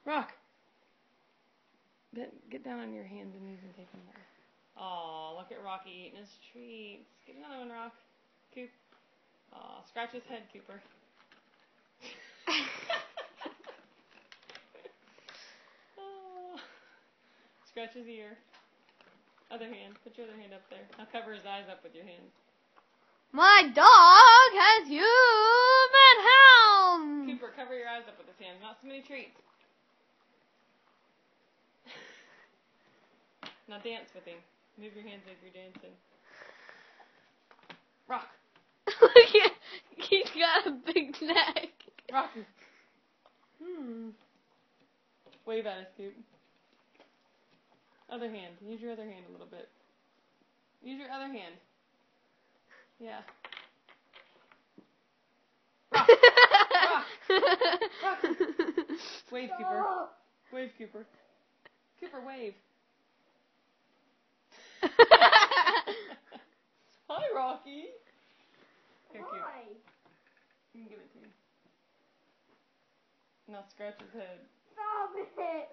Rock. Get down on your hands and knees and take them there. Aw, look at Rocky eating his treats. Get another one, Rock. Coop. Aw, scratch his head, Cooper. Scratch his ear. Other hand. Put your other hand up there. Now cover his eyes up with your hand. My dog has human hound. Cooper, cover your eyes up with his hands. Not so many treats. Now dance with him. Move your hands like you're dancing. Rock. Look at, he's got a big neck. Rocky. Wave at us, Coop. Other hand. Use your other hand a little bit. Use your other hand. Yeah. Rock. Rock. Rock. Wave, Cooper. Wave, Cooper. Cooper, wave. Hi, Rocky. Here, Coop. You can give it to me. Now scratch his head. Stop it.